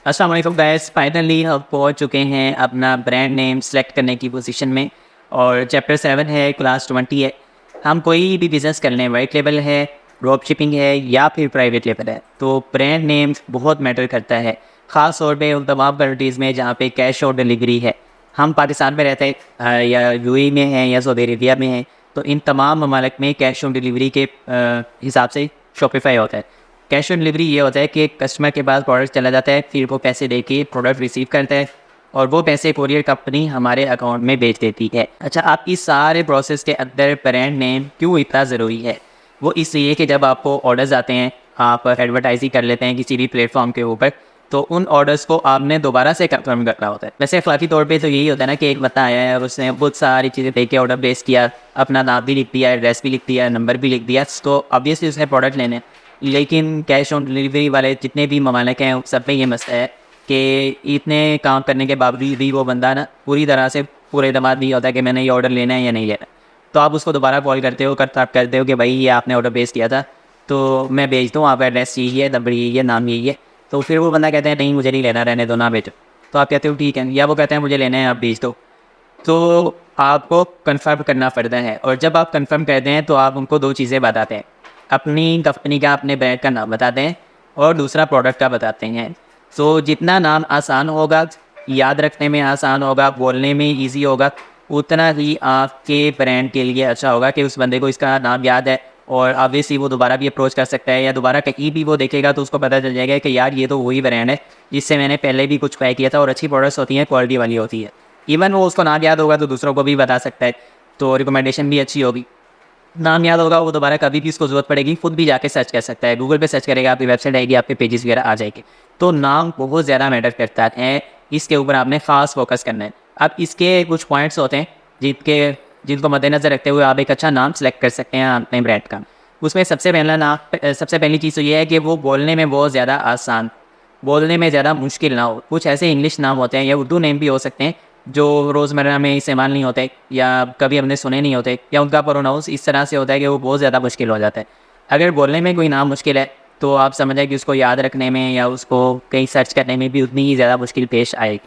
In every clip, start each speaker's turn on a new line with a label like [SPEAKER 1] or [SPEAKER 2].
[SPEAKER 1] अस्सलाम वालेकुम guys, finally हम पहुंच चुके हैं अपना ब्रांड नेम सेलेक्ट करने की पोजीशन में। और चैप्टर 7 है, क्लास 20 है। हम कोई भी बिज़नेस कर लें, वाइट लेबल है, ड्रॉप शिपिंग है या फिर प्राइवेट लेबल है, तो ब्रांड नेम बहुत मैटर करता है। ख़ास तौर पे उन तमाम कंट्रीज़ में जहाँ पे कैश ऑन डिलीवरी है। हम पाकिस्तान में रहते हैं या यूएई में हैं या सऊदी अरेबिया में हैं, तो इन तमाम ममालिक में कैश ऑन डिलीवरी के हिसाब से शॉपिफाई होता है। कैश ऑन डिलीवरी ये होता है कि कस्टमर के पास प्रोडक्ट चला जाता है, फिर वो पैसे दे के प्रोडक्ट रिसीव करता है और वो पैसे कोरियर कंपनी हमारे अकाउंट में भेज देती है। अच्छा, आप इस सारे प्रोसेस के अंदर ब्रांड नेम क्यों इतना ज़रूरी है? वो इसलिए कि जब आपको ऑर्डर्स आते हैं, आप एडवर्टाइजिंग कर लेते हैं किसी भी प्लेटफॉर्म के ऊपर, तो उन ऑर्डर्स को आपने दोबारा से कंफर्म करना होता है। वैसे अखलाकी तौर पे तो यही होता है ना कि एक बंदा आया है और उसने बहुत सारी चीज़ें दे के ऑर्डर प्लेस किया, अपना नाम भी लिख दिया, एड्रेस भी लिख दिया, नंबर भी लिख दिया, तो ऑब्वियसली उसने प्रोडक्ट लेने हैं। लेकिन कैश ऑन डिलीवरी वाले जितने भी ममालिक हैं, सब में ये मसला है कि इतने काम करने के बावजूद भी वो बंदा ना पूरी तरह से पूरे एतमाद नहीं होता कि मैंने ये ऑर्डर लेना है या नहीं लेना। तो आप उसको दोबारा कॉल करते हो, करते हो कि भाई ये आपने ऑर्डर प्लेस किया था, तो मैं भेज दूँ, आपका एड्रेस यही है, नंबर यही है, नाम यही है। तो फिर वो बंदा कहते हैं नहीं मुझे नहीं लेना, रहने दो, ना भेजो। तो आप कहते हो ठीक है, या वो कहते हैं मुझे लेना है, आप भेज दो। तो आपको कंफर्म करना पड़ता है, और जब आप कंफर्म करते हैं तो आप उनको दो चीज़ें बताते हैं। अपनी कंपनी का, अपने ब्रांड का नाम बताते हैं और दूसरा प्रोडक्ट का बताते हैं। सो जितना नाम आसान होगा, याद रखने में आसान होगा, बोलने में ईजी होगा, उतना ही आपके ब्रांड के लिए अच्छा होगा कि उस बंदे को इसका नाम याद है और ऑब्वियसली वो दोबारा भी अप्रोच कर सकता है, या दोबारा कहीं भी वो देखेगा तो उसको पता चल जाएगा कि यार ये तो वही ब्रांड है जिससे मैंने पहले भी कुछ बाय किया था। और अच्छी प्रोडक्ट्स होती हैं, क्वालिटी वाली होती है। इवन वो उसको नाम याद होगा तो दूसरों को भी बता सकता है, तो रिकमेंडेशन भी अच्छी होगी। नाम याद होगा, वो दोबारा कभी भी उसको ज़रूरत पड़ेगी खुद भी जाके सर्च कर सकता है, गूगल पे सर्च करेगा, आपकी वेबसाइट आएगी, आपके पेजेस वगैरह आ जाएंगे। तो नाम बहुत ज़्यादा मैटर करता है, इसके ऊपर आपने ख़ास फोकस करना है। अब इसके कुछ पॉइंट्स होते हैं जिनको मद्देनज़र रखते हुए आप एक अच्छा नाम सेलेक्ट कर सकते हैं अपने ब्रांड का। उसमें सबसे पहली चीज़ तो ये है कि वो बोलने में बहुत ज़्यादा आसान, बोलने में ज़्यादा मुश्किल ना हो। कुछ ऐसे इंग्लिश नाम होते हैं या उर्दू नेम भी हो सकते हैं जो रोज़मर्रा में इस्तेमाल नहीं होते या कभी हमने सुने नहीं होते, या उनका प्रोनाउंस इस तरह से होता है कि वो बहुत ज़्यादा मुश्किल हो जाता है। अगर बोलने में कोई नाम मुश्किल है तो आप समझ आए कि उसको याद रखने में या उसको कहीं सर्च करने में भी उतनी ही ज़्यादा मुश्किल पेश आएगी।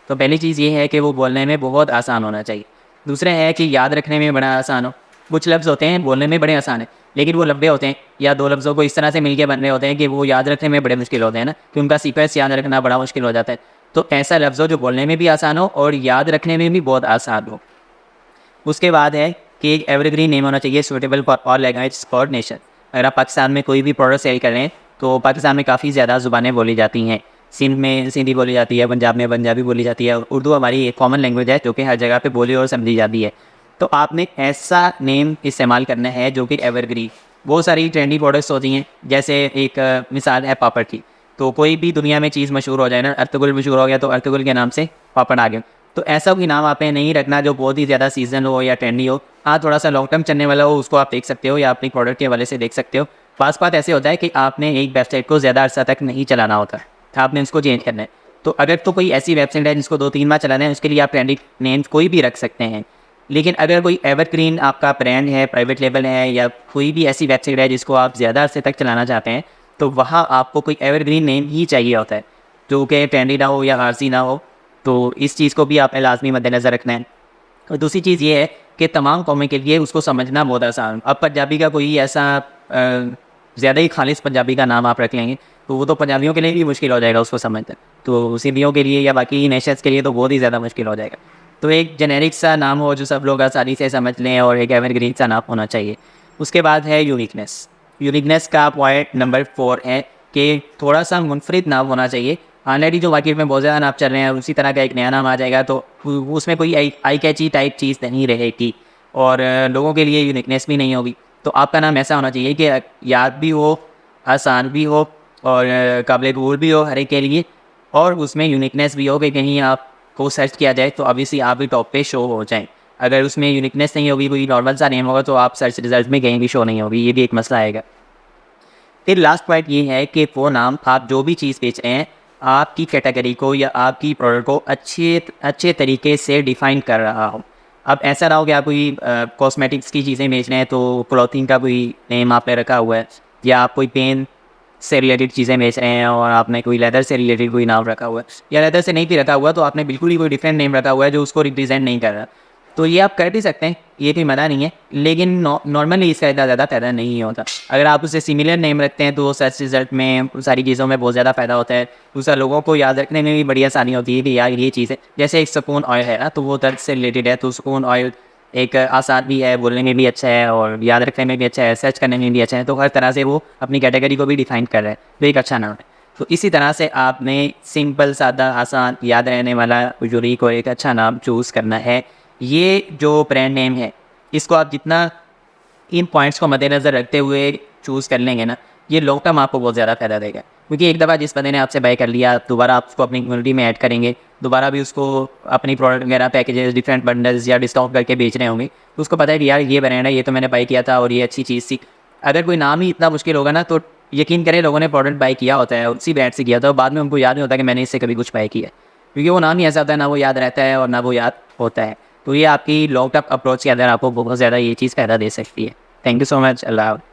[SPEAKER 1] तो पहली चीज़ ये है कि वो बोलने में बहुत आसान होना चाहिए। दूसरा है कि याद रखने में बड़ा आसान हो। कुछ लफ्ज़ होते हैं बोलने में बड़े आसान है, लेकिन वो लंबे होते हैं या दो लफ्ज़ों को इस तरह से मिलके बन रहे होते हैं कि वो याद रखने में बड़े मुश्किल होते हैं ना, कि उनका सीक्वेंस याद रखना बड़ा मुश्किल हो जाता है। तो ऐसा लफ्ज़ हो जो बोलने में भी आसान हो और याद रखने में भी बहुत आसान हो। उसके बाद है कि एक एवरग्रीन नेम होना चाहिए, सूटेबल फॉर ऑल लैंग्वेज और नेशन। अगर आप पाकिस्तान में कोई भी प्रोडक्ट सेल करें तो पाकिस्तान में काफ़ी ज़्यादा ज़ुबानें बोली जाती हैं। सिंध में सिंधी बोली जाती है, पंजाब में पंजाबी बोली जाती है, उर्दू हमारी एक कॉमन लैंग्वेज है जो कि हर जगह पे बोली और समझी जाती है। तो आपने ऐसा नेम इस्तेमाल करना है जो कि एवरग्रीन। बहुत सारी ट्रेंडी प्रोडक्ट्स होती हैं, जैसे एक मिसाल है पापड़ की। तो कोई भी दुनिया में चीज़ मशहूर हो जाए ना, अर्तुगरुल मशहूर हो गया तो अर्तुगरुल के नाम से पापड़ आ गया। तो ऐसा कोई नाम आपने नहीं रखना जो बहुत ही ज़्यादा सीजन हो या ट्रेंडी हो। हाँ, थोड़ा सा लॉन्ग टर्म चलने वाला हो, उसको आप देख सकते हो या अपनी प्रोडक्ट के हवाले से देख सकते हो। पास बात ऐसे होता है कि आपने एक वेबसाइट को ज़्यादा अर्सा तक नहीं चलाना होता है, आपने इसको चेंज करना है। तो अगर तो कोई ऐसी वेबसाइट है जिसको 2-3 माह चलाना है, उसके लिए आप ट्रेंडी नेम कोई भी रख सकते हैं। लेकिन अगर कोई एवरग्रीन आपका ब्रांड है, प्राइवेट लेबल है, या कोई भी ऐसी वेबसाइट है जिसको आप ज़्यादा अर्से तक चलाना चाहते हैं, तो वहाँ आपको कोई एवरग्रीन नेम ही चाहिए होता है जो कि ट्रेंडी ना हो या आरसी ना हो। तो इस चीज़ को भी आपने लाजमी मद्देनज़र रखना है। और दूसरी चीज़ ये है कि तमाम कौमें के लिए उसको समझना बहुत आसान। अब पंजाबी का कोई ऐसा ज़्यादा ही खालिस पंजाबी का नाम आप रख लेंगे तो वो तो पंजाबियों के लिए भी मुश्किल हो जाएगा उसको समझना। तो सिंधियों के लिए या बाकी नेशंस के लिए तो बहुत ही ज़्यादा मुश्किल हो जाएगा। तो एक जेनेरिक सा नाम हो जो सब लोग आसानी से समझ लें, और एक एवरग्रीन सा नाम होना चाहिए। उसके बाद है यूनिकनेस। यूनिकनेस का पॉइंट नंबर 4 है कि थोड़ा सा मुनफरिद नाम होना चाहिए। ऑलरेडी जो मार्केट में बहुत ज़्यादा नाम चल रहे हैं, उसी तरह का एक नया नाम आ जाएगा तो उसमें कोई आई कैची टाइप चीज़ नहीं रहेगी और लोगों के लिए यूनिकनेस भी नहीं होगी। तो आपका नाम ऐसा होना चाहिए कि याद भी हो, आसान भी हो और काबिल कबूल भी हो हर एक के लिए, और उसमें यूनिकनेस भी हो कि कहीं आपको सर्च किया जाए तो ऑब्वियसली आप भी टॉप पे शो हो जाएँ। अगर उसमें यूनिकनेस नहीं होगी, कोई नॉर्मल सा नेम होगा, तो आप सर्च रिजल्ट में कहीं भी शो नहीं होगी, ये भी एक मसला आएगा। फिर लास्ट पॉइंट ये है कि वो नाम आप जो भी चीज़ बेच रहे हैं, आपकी कैटेगरी को या आपकी प्रोडक्ट को अच्छे तरीके से डिफ़ाइन कर रहा हो। अब ऐसा ना हो कि आप कोई कॉस्मेटिक्स की चीज़ें बेच रहे हैं तो क्लॉथिंग का कोई नेम आपने रखा हुआ है, या आप कोई पेन से रिलेटेड चीज़ें बेच रहे हैं और आपने कोई लेदर से रिलेटेड कोई नाम रखा हुआ है, या लेदर से नहीं भी रखा हुआ तो आपने बिल्कुल ही कोई डिफरेंट नेम रखा हुआ है जो उसको रिप्रेजेंट नहीं कर रहा, तो ये आप कर भी सकते हैं, ये कोई मना नहीं है, लेकिन नॉर्मली इसका इतना ज़्यादा फ़ायदा नहीं होता। अगर आप उसे सिमिलर नेम रखते हैं तो सर्च रिजल्ट में सारी चीज़ों में बहुत ज़्यादा फ़ायदा होता है। दूसरा, लोगों को याद रखने में भी बड़ी आसानी होती है कि यार ये चीज़ है, जैसे एक सुकून ऑयल है ना, तो वो दर्द से रिलेटेड है, तो सुकून ऑयल एक आसान भी है, बोलने में भी अच्छा है और याद रखने में भी अच्छा है, सर्च करने में भी अच्छा है, तो हर तरह से वो अपनी कैटेगरी को भी डिफाइन कर रहा है, तो एक अच्छा नाम है। तो इसी तरह से आपने सिंपल, सादा, आसान, याद रहने वाला, यूनिक और एक अच्छा नाम चूज़ करना है। ये जो ब्रांड नेम है, इसको आप जितना इन पॉइंट्स को मद्देनज़र रखते हुए चूज़ कर लेंगे ना, ये लॉन्ग टर्म आपको बहुत ज़्यादा फ़ायदा देगा। क्योंकि एक दफ़ा जिस बंदे ने आपसे बाय कर लिया, दोबारा आप उसको अपनी कम्युनिटी में ऐड करेंगे, दोबारा भी उसको अपनी प्रोडक्ट वगैरह, पैकेजेस, डिफरेंट बंडल्स या डिस्काउंट करके बेच रहे होंगे, तो उसको पता है कि यार ये ब्रांड है, ये तो मैंने बाय किया था और ये अच्छी चीज़ थी। अगर कोई नाम ही इतना मुश्किल होगा ना, तो यकीन करें लोगों ने प्रोडक्ट बाय किया होता है, उसी ब्रांड से किया था और बाद में उनको याद नहीं होता कि मैंने इससे कभी कुछ बाय किया है। क्योंकि वो नाम ही ऐसा होता है, ना वो याद रहता है और ना वो याद होता है। तो ये आपकी लॉन्ग टर्म अप्रोच के अंदर आपको बहुत ज़्यादा ये चीज़ फ़ायदा दे सकती है। Thank you so much. अल्लाह हाफ़िज़।